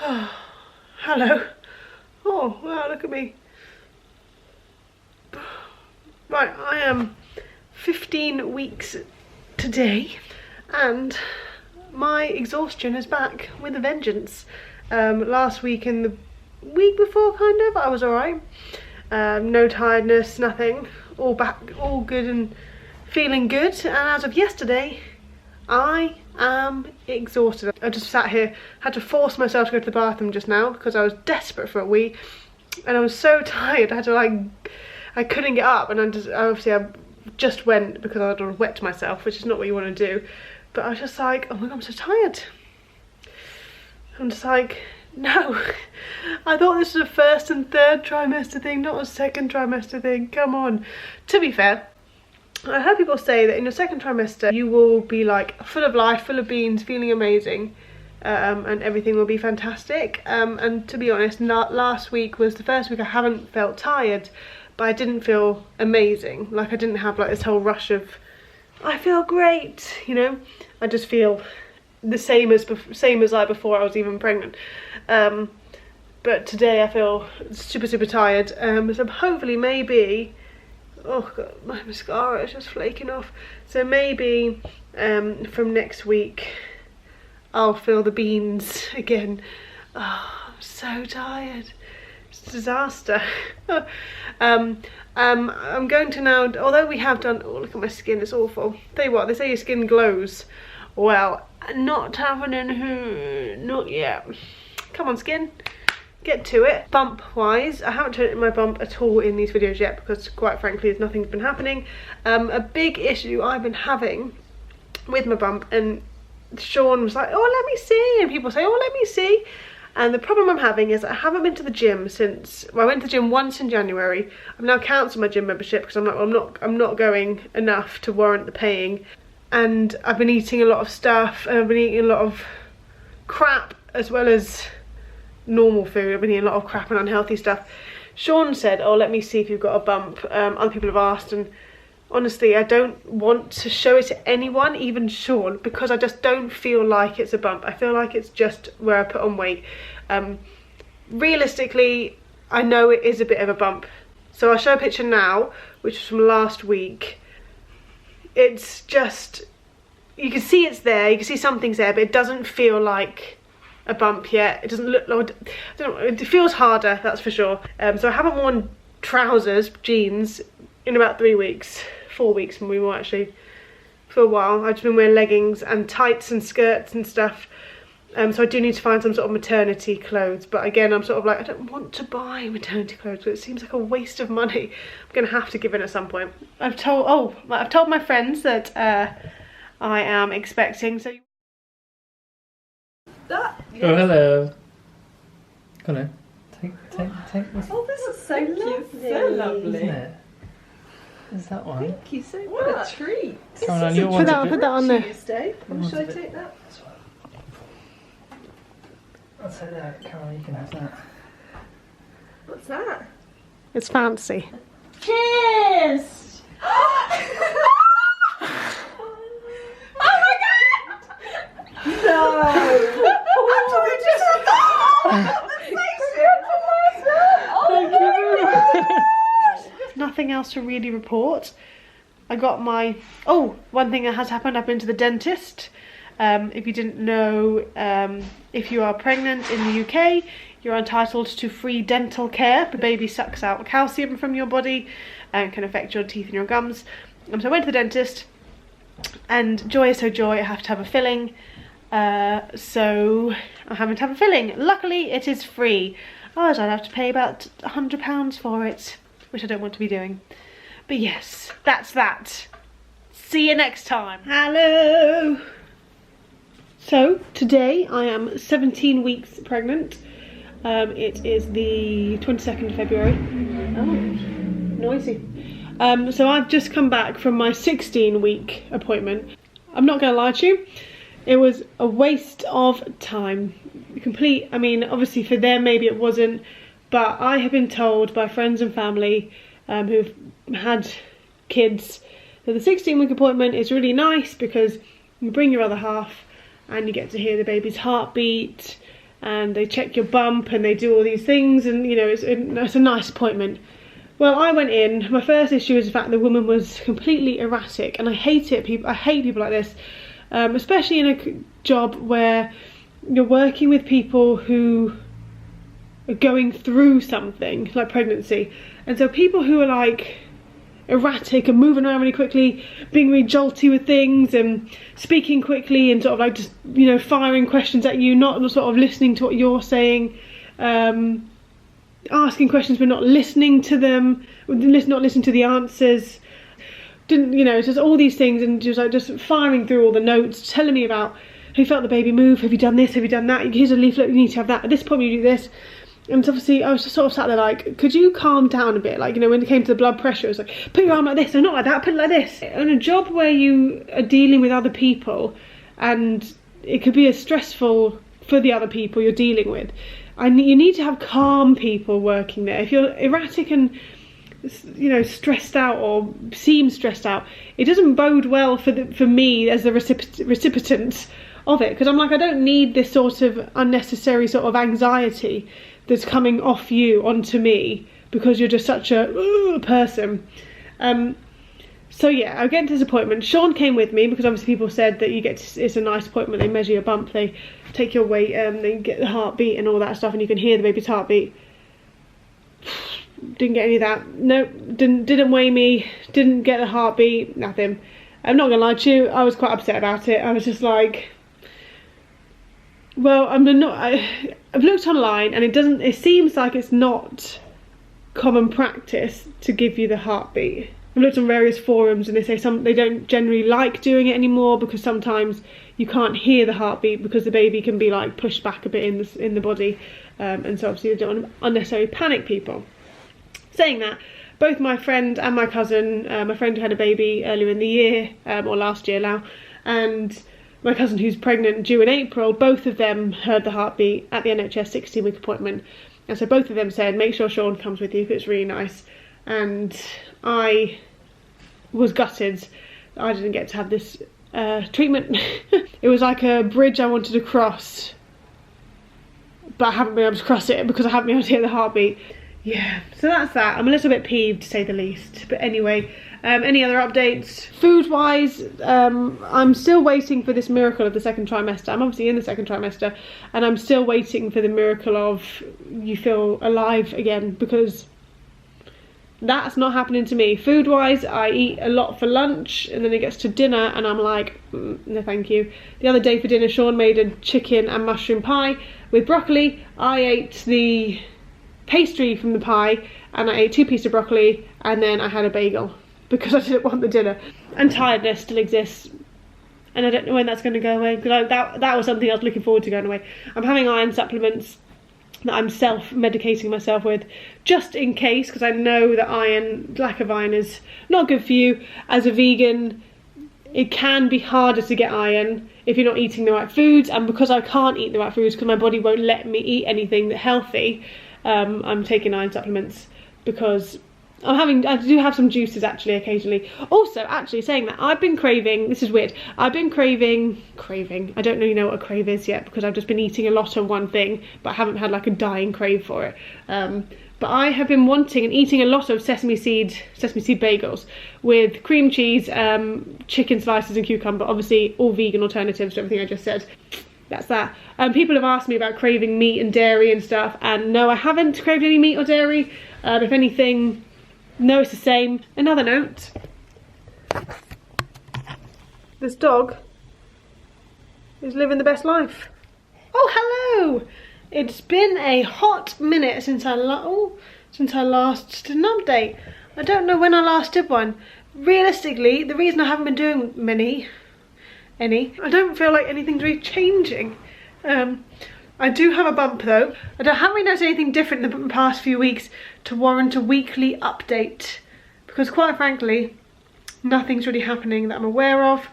Hello. Oh, wow, look at me. Right, I am 15 weeks today and my exhaustion is back with a vengeance. Last week and the week before, kind of, I was alright. No tiredness, nothing. All back, all good and feeling good. And as of yesterday, I am exhausted. I just sat here, had to force myself to go to the bathroom just now because I was desperate for a wee. And I was so tired, I had to I couldn't get up, and I just went because I'd wet myself, which is not what you want to do. But I was just like, oh my god, I'm so tired. I'm just like, no. I thought this was a first and third trimester thing, not a second trimester thing. Come on. To be fair, I heard people say that in your second trimester you will be like full of life, full of beans, feeling amazing, and everything will be fantastic. And to be honest, last week was the first week I haven't felt tired, but I didn't feel amazing. Like I didn't have like this whole rush of I feel great, you know. I just feel the same as like before I was even pregnant. But today I feel super tired. So hopefully maybe, oh god, my mascara is just flaking off. So maybe from next week I'll feel the beans again. Oh, I'm so tired. It's a disaster. I'm going to now, although we have done, oh look at my skin, it's awful. Tell you what, they say your skin glows. Well, not happening, not yet. Come on skin, get to it. Bump wise, I haven't turned in my bump at all in these videos yet because quite frankly nothing's been happening. A big issue I've been having with my bump, and Sean was like, oh let me see, and people say, oh let me see. And the problem I'm having is I haven't been to the gym since, well, I went to the gym once in January. I've now cancelled my gym membership because I'm not going enough to warrant the paying. And I've been eating a lot of stuff, and I've been eating a lot of crap as well as normal food. I've been eating a lot of crap and unhealthy stuff. Sean said, oh let me see if you've got a bump. Other people have asked, and honestly I don't want to show it to anyone, even Sean, because I just don't feel like it's a bump. I feel like it's just where I put on weight. Realistically, I know it is a bit of a bump. So I'll show a picture now, which is from last week. It's just, you can see it's there, you can see something's there, but it doesn't feel like a bump yet. It doesn't look like, I don't know, it feels harder, that's for sure. So I haven't worn trousers, jeans, in about 3 weeks, 4 weeks, and we were actually for a while. I've just been wearing leggings and tights and skirts and stuff. So I do need to find some sort of maternity clothes, but again I'm sort of like, I don't want to buy maternity clothes, but it seems like a waste of money. I'm gonna have to give in at some point. I've told my friends that I am expecting, so that, yes. Oh hello. Come on, take this. Oh, this is so lovely. So lovely. Isn't it? Is that one? Thank you so much. What a treat. Come on, you want to put that on there. Tuesday. Should I take that? This one. I'll take that. Carol, you can have that. What's that? It's fancy. Cheers! Oh my god! No! Nothing else to really report. I got my, oh, one thing that has happened, I've been to the dentist. If you didn't know, if you are pregnant in the UK, you're entitled to free dental care. The baby sucks out calcium from your body and can affect your teeth and your gums. So I went to the dentist, and joy is so joy, I have to have a filling. So I'm having to have a filling. Luckily it is free. Otherwise I'd have to pay about £100 for it, which I don't want to be doing. But yes, that's that. See you next time. Hello. So today I am 17 weeks pregnant. It is the 22nd of February. Oh, noisy. So I've just come back from my 16-week appointment. I'm not going to lie to you, it was a waste of time. Complete, I mean, obviously for them maybe it wasn't, but I have been told by friends and family who've had kids that the 16-week appointment is really nice because you bring your other half and you get to hear the baby's heartbeat, and they check your bump and they do all these things, and you know, it's a nice appointment. Well, I went in. My first issue was the fact the woman was completely erratic, and I hate it. I hate people like this, especially in a job where you're working with people who are going through something like pregnancy, and so people who are like erratic and moving around really quickly, being really jolty with things and speaking quickly and sort of like just, you know, firing questions at you, not sort of listening to what you're saying, asking questions but not listening to them, not listening to the answers, you know, just all these things, and just like just firing through all the notes, telling me about, have you felt the baby move, have you done this, have you done that, here's a leaflet, you need to have that, at this point you do this. And obviously I was just sort of sat there like, could you calm down a bit? Like, you know, when it came to the blood pressure, it was like, put your arm like this, and not like that, put it like this. In a job where you are dealing with other people, and it could be as stressful for the other people you're dealing with, you need to have calm people working there. If you're erratic and, you know, stressed out or seem stressed out, it doesn't bode well for me as the recipient of it, because I'm like, I don't need this sort of unnecessary sort of anxiety that's coming off you onto me because you're just such a person. So yeah, I get into this appointment. Sean came with me because obviously people said that it's a nice appointment. They measure your bump, they take your weight, they get the heartbeat and all that stuff, and you can hear the baby's heartbeat. Didn't get any of that. Nope, didn't weigh me, didn't get the heartbeat, nothing. I'm not gonna lie to you, I was quite upset about it. I was just like, well, I've looked online, and it seems like it's not common practice to give you the heartbeat. I've looked on various forums, and they say they don't generally like doing it anymore because sometimes you can't hear the heartbeat because the baby can be like pushed back a bit in the body, and so obviously you don't want to unnecessarily panic people. Saying that, both my friend and my cousin, my friend who had a baby earlier in the year, or last year now, and my cousin who's pregnant due in April, both of them heard the heartbeat at the NHS 16-week appointment, and so both of them said, make sure Sean comes with you because it's really nice. And I was gutted that I didn't get to have this treatment. It was like a bridge I wanted to cross, but I haven't been able to cross it because I haven't been able to hear the heartbeat. Yeah, so that's that. I'm a little bit peeved, to say the least. But anyway, any other updates? Food-wise, I'm still waiting for this miracle of the second trimester. I'm obviously in the second trimester, and I'm still waiting for the miracle of you feel alive again, because that's not happening to me. Food-wise, I eat a lot for lunch, and then it gets to dinner, and I'm like, no thank you. The other day for dinner, Sean made a chicken and mushroom pie with broccoli. I ate the pastry from the pie, and I ate 2 pieces of broccoli, and then I had a bagel because I didn't want the dinner. And tiredness still exists, and I don't know when that's going to go away, because that was something I was looking forward to going away. I'm having iron supplements that I'm self-medicating myself with, just in case, because I know that lack of iron is not good for you. As a vegan, it can be harder to get iron if you're not eating the right foods, and because I can't eat the right foods because my body won't let me eat anything healthy, I'm taking iron supplements because I do have some juices actually occasionally. Also, actually saying that, I've been craving, this is weird, I've been craving, I don't really know what a crave is yet because I've just been eating a lot of one thing, but I haven't had like a dying crave for it. But I have been wanting and eating a lot of sesame seed bagels with cream cheese, chicken slices and cucumber, obviously all vegan alternatives to everything I just said. That's that. People have asked me about craving meat and dairy and stuff, and no, I haven't craved any meat or dairy. If anything, no, it's the same. Another note. This dog is living the best life. Oh, hello! It's been a hot minute since I last did an update. I don't know when I last did one. Realistically, the reason I haven't been doing I don't feel like anything's really changing. I do have a bump though. I haven't really noticed anything different in the past few weeks to warrant a weekly update, because quite frankly, nothing's really happening that I'm aware of.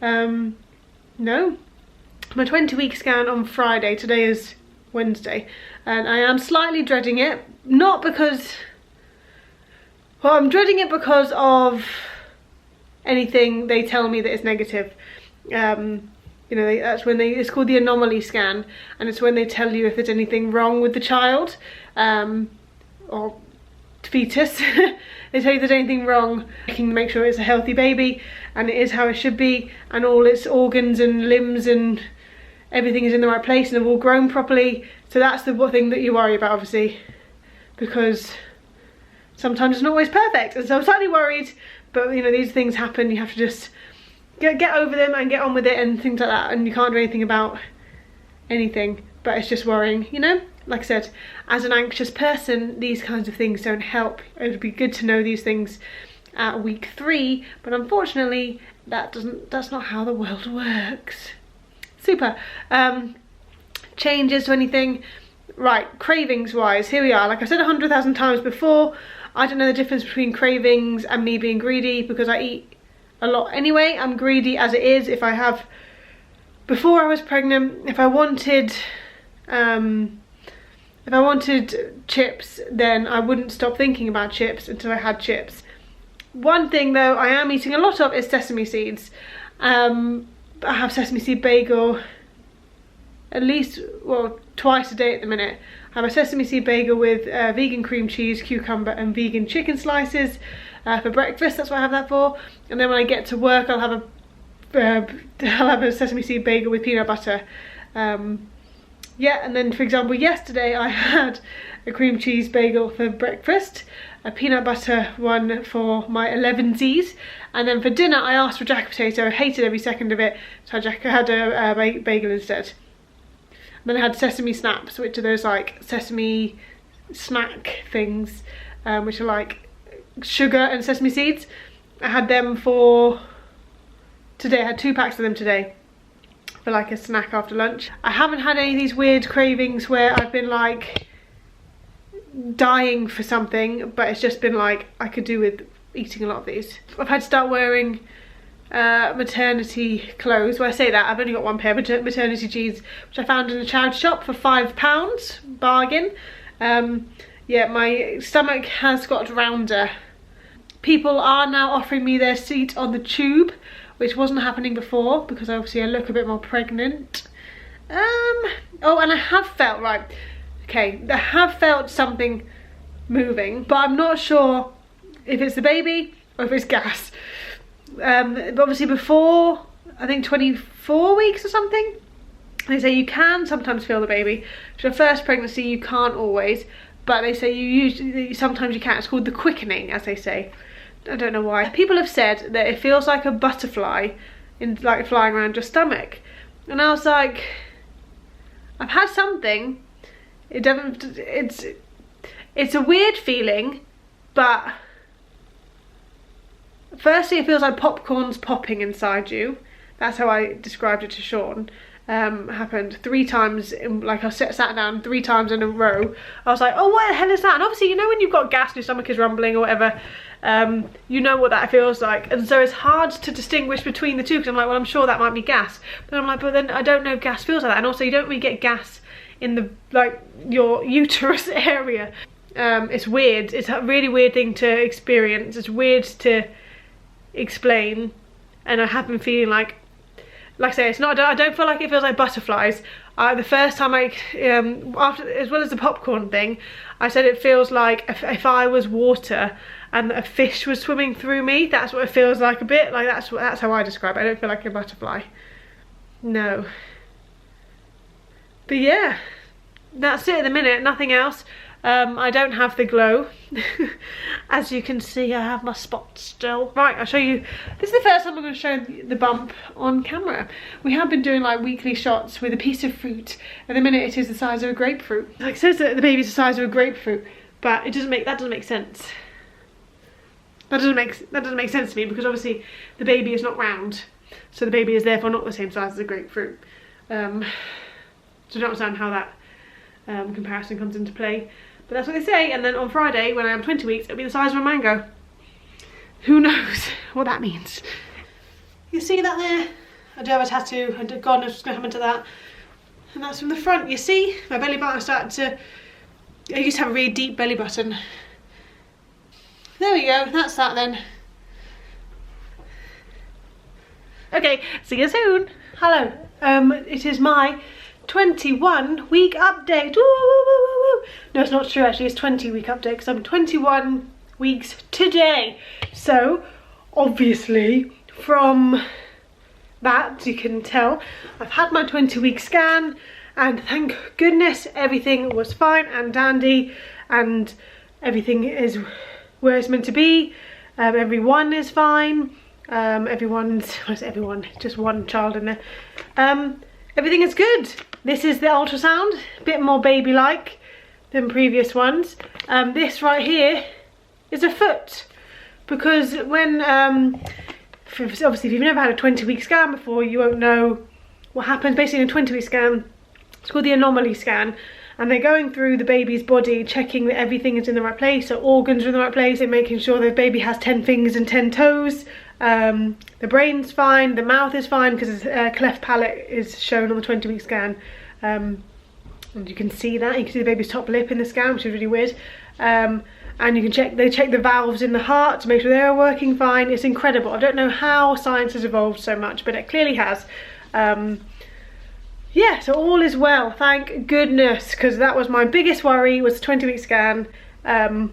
No. My 20-week scan on Friday, today is Wednesday, and I am slightly dreading it. Not because, well, I'm dreading it because of anything they tell me that is negative. You know, that's when it's called the anomaly scan, and it's when they tell you if there's anything wrong with the child, or fetus. They tell you if there's anything wrong, checking to make sure it's a healthy baby, and it is how it should be, and all its organs and limbs and everything is in the right place and they've all grown properly. So that's the thing that you worry about, obviously, because sometimes it's not always perfect, and so I'm slightly worried, but you know, these things happen. You have to just get over them and get on with it and things like that, and you can't do anything about anything, but it's just worrying, you know. Like I said, as an anxious person, these kinds of things don't help. It would be good to know these things at week 3, but unfortunately that's not how the world works. Super. Changes to anything. Right, cravings wise, here we are. Like I said 100,000 times before, I don't know the difference between cravings and me being greedy, because I eat a lot anyway. I'm greedy as it is. Before I was pregnant, if I wanted chips, then I wouldn't stop thinking about chips until I had chips. One thing though I am eating a lot of is sesame seeds. I have sesame seed bagel at least, well, twice a day at the minute. I have a sesame seed bagel with vegan cream cheese, cucumber and vegan chicken slices for breakfast. That's what I have that for. And then when I get to work, I'll have a sesame seed bagel with peanut butter. Yeah, and then for example yesterday I had a cream cheese bagel for breakfast, a peanut butter one for my 11sies, and then for dinner I asked for jack potato. I hated every second of it, so I had a bagel instead. And then I had sesame snaps, which are those like sesame snack things, which are like sugar and sesame seeds. I had them for today. I had 2 packs of them today for like a snack after lunch. I haven't had any of these weird cravings where I've been like dying for something, but it's just been like I could do with eating a lot of these. I've had to start wearing maternity clothes. When I say that, I've only got one pair of maternity jeans, which I found in a charity shop for £5, bargain. Yeah, my stomach has got rounder. People are now offering me their seat on the tube, which wasn't happening before, because obviously I look a bit more pregnant. Oh, and I have felt, right, okay, I have felt something moving, but I'm not sure if it's the baby or if it's gas. But obviously before, I think 24 weeks or something, they say you can sometimes feel the baby. For your first pregnancy you can't always, but they say sometimes you can. It's called the quickening, as they say. I don't know why. People have said that it feels like a butterfly like flying around your stomach, and I was like, I've had something. It's a weird feeling, but firstly it feels like popcorn's popping inside you. That's how I described it to Sean. Happened 3 times like I sat down 3 times in a row. I was like, oh, what the hell is that? And obviously, you know, when you've got gas and your stomach is rumbling or whatever, you know what that feels like, and so it's hard to distinguish between the two, because I'm like, well, I'm sure that might be gas, but I'm like, but then I don't know if gas feels like that. And also you don't really get gas in the like your uterus area. It's weird. It's a really weird thing to experience. It's weird to explain, and I have been feeling like I say, it's not, I don't feel like it feels like butterflies. The first time after, as well as the popcorn thing, I said it feels like if I was water and a fish was swimming through me. That's what it feels like a bit. Like that's how I describe it. I don't feel like a butterfly. No. But yeah, that's it at the minute, nothing else. I don't have the glow. As you can see, I have my spots still. Right, I'll show you. This is the first time I'm going to show the bump on camera. We have been doing like weekly shots with a piece of fruit. At the minute it is the size of a grapefruit. Like it says that the baby's the size of a grapefruit, but that doesn't make sense. That doesn't make sense to me, because obviously the baby is not round, so the baby is therefore not the same size as a grapefruit. So I don't understand how that comparison comes into play. But that's what they say. And then on Friday, when I am 20 weeks, it'll be the size of a mango. Who knows what that means? You see that there? I do have a tattoo, and God knows what's going to happen to that. And that's from the front. You see, my belly button started to... I used to have a really deep belly button. There we go. That's that then. Okay, see you soon. Hello. It is my 21-week update. Woo, woo, woo, woo, woo. No, it's not true actually. It's 20-week update because I'm 21 weeks today. So, obviously, from that you can tell I've had my 20-week scan, and thank goodness everything was fine and dandy, and everything is where it's meant to be. Everyone is fine. Everyone, just one child in there. Everything is good. This is the ultrasound, a bit more baby-like than previous ones. This right here is a foot, because when obviously if you've never had a 20-week scan before, you won't know what happens. Basically in a 20-week scan, it's called the anomaly scan, and they're going through the baby's body, checking that everything is in the right place, so organs are in the right place, and making sure the baby has 10 fingers and 10 toes. The brain's fine, the mouth is fine, because a cleft palate is shown on the 20-week scan. And you can see that, you can see the baby's top lip in the scan, which is really weird. And you can they check the valves in the heart to make sure they're working fine. It's incredible. I don't know how science has evolved so much, but it clearly has. Yeah, so all is well, thank goodness, because that was my biggest worry, was the 20-week scan. I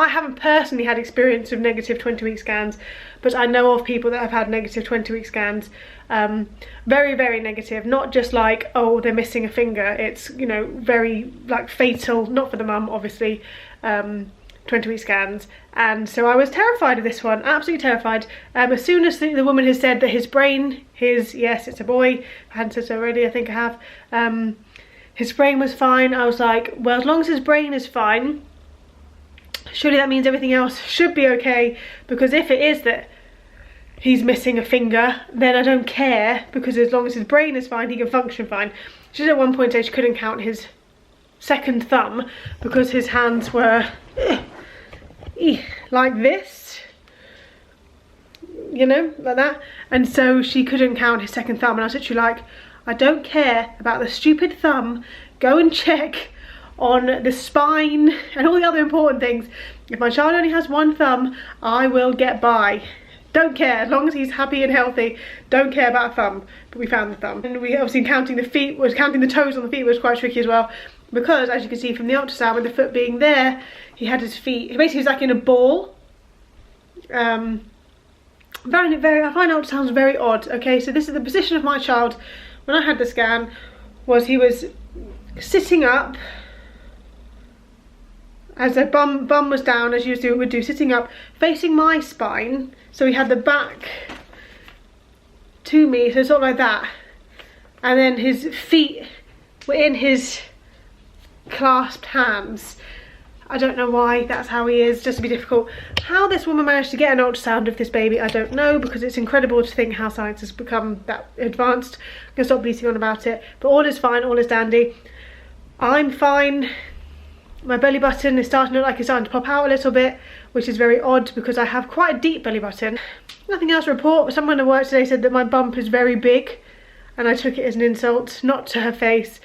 haven't personally had experience of negative 20-week scans, but I know of people that have had negative 20-week scans. Very, very negative, not just like, oh, they're missing a finger. It's, you know, very like fatal, not for the mum obviously, 20-week scans. And so I was terrified of this one, absolutely terrified. As soon as the woman has said that his brain, yes, it's a boy, I hadn't said so already, I think I have, his brain was fine, I was like, well, as long as his brain is fine, surely that means everything else should be okay, because if it is that he's missing a finger, then I don't care, because as long as his brain is fine, he can function fine. She did at one point say she couldn't count his second thumb because his hands were like this, you know, like that, and so she couldn't count his second thumb. And I was literally like, I don't care about the stupid thumb, go and check on the spine and all the other important things. If my child only has one thumb, I will get by. Don't care, as long as he's happy and healthy, don't care about a thumb. But we found the thumb. And we obviously counting the toes on the feet was quite tricky as well, because as you can see from the ultrasound, with the foot being there, he had his feet, basically he was like in a ball. I find ultrasounds very odd. Okay, so this is the position of my child when I had the scan, was he was sitting up, as the bum was down, as you would do, sitting up, facing my spine. So he had the back to me, so sort of like that. And then his feet were in his clasped hands. I don't know why that's how he is, just to be difficult. How this woman managed to get an ultrasound of this baby, I don't know, because it's incredible to think how science has become that advanced. I'm gonna stop bleating on about it, but all is fine, all is dandy. I'm fine. My belly button is starting to look like it's starting to pop out a little bit, which is very odd because I have quite a deep belly button. Nothing else to report, but someone at work today said that my bump is very big, and I took it as an insult, not to her face.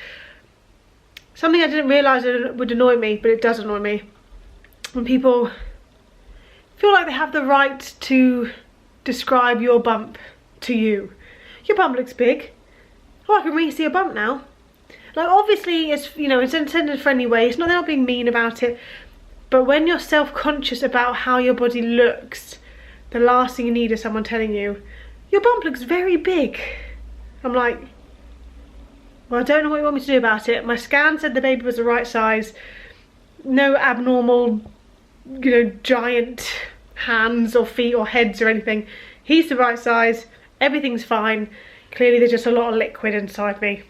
Something I didn't realise would annoy me, but it does annoy me. When people feel like they have the right to describe your bump to you. Your bump looks big. Oh, I can really see a bump now. Like, obviously, it's, you know, it's intended in a friendly way. It's not, they're not being mean about it. But when you're self-conscious about how your body looks, the last thing you need is someone telling you, your bump looks very big. I'm like, well, I don't know what you want me to do about it. My scan said the baby was the right size. No abnormal, you know, giant hands or feet or heads or anything. He's the right size. Everything's fine. Clearly, there's just a lot of liquid inside me.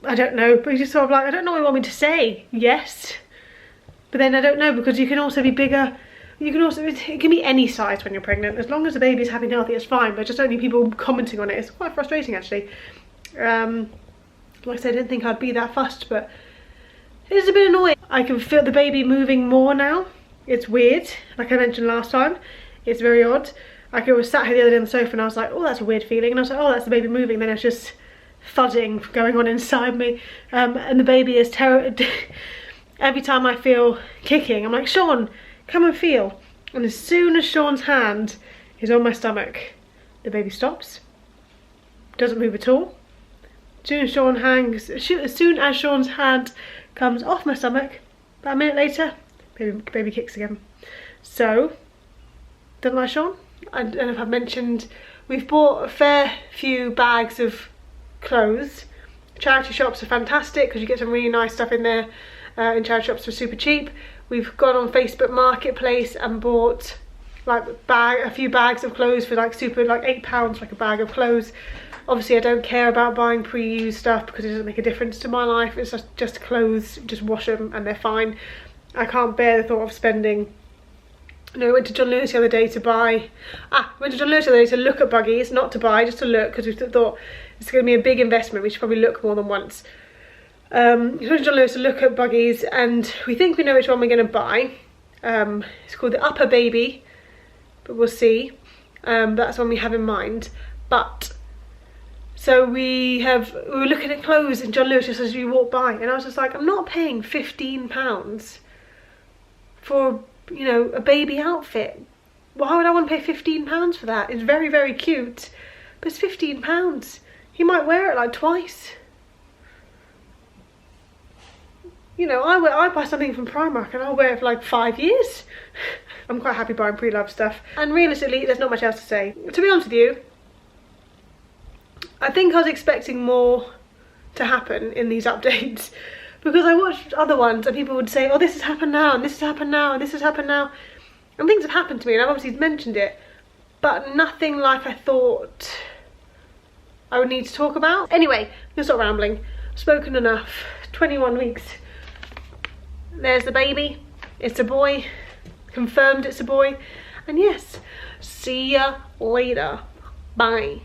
I don't know, but he's just sort of like, I don't know what you want me to say. Yes. But then I don't know, because you can also be bigger. You can also, it can be any size when you're pregnant. As long as the baby's happy and healthy, it's fine. But just only people commenting on it. It's quite frustrating, actually. Like I said, I didn't think I'd be that fussed, but it is a bit annoying. I can feel the baby moving more now. It's weird, like I mentioned last time. It's very odd. Like, I was sat here the other day on the sofa and I was like, oh, that's a weird feeling. And I was like, oh, that's the baby moving. Then it's just thudding going on inside me. And the baby is every time I feel kicking, I'm like, Sean, come and feel. And as soon as Sean's hand is on my stomach. The baby stops, doesn't move at all. As soon as Sean's hand comes off my stomach, about a minute later, baby kicks again. So, don't like Sean. I don't know if I've mentioned, we've bought a fair few bags of clothes. Charity shops are fantastic because you get some really nice stuff in there. In charity shops for super cheap. We've gone on Facebook Marketplace and bought like a few bags of clothes for like £8 like a bag of clothes. Obviously I don't care about buying pre-used stuff because it doesn't make a difference to my life. It's just clothes, just wash them and they're fine. I can't bear the thought of spending. No, I went to John Lewis the other day to buy. Went to John Lewis the other day to look at buggies, not to buy, just to look, because we thought it's going to be a big investment. We should probably look more than once. We went to John Lewis to look at buggies, and we think we know which one we're going to buy. It's called the Upper Baby, but we'll see. That's one we have in mind. But so we were looking at clothes in John Lewis just as we walked by, and I was just like, I'm not paying £15 for, you know, a baby outfit. Why would I want to pay £15 for that? It's very, very cute, but it's £15. He might wear it like twice. You know, I buy something from Primark and I'll wear it for like 5 years. I'm quite happy buying pre-loved stuff. And realistically, there's not much else to say. To be honest with you, I think I was expecting more to happen in these updates. Because I watched other ones and people would say, oh, this has happened now, and this has happened now, and this has happened now. And things have happened to me, and I've obviously mentioned it. But nothing like I thought I would need to talk about. Anyway, I'm gonna stop rambling. I've spoken enough. 21 weeks. There's the baby. It's a boy. Confirmed it's a boy. And yes, see ya later. Bye.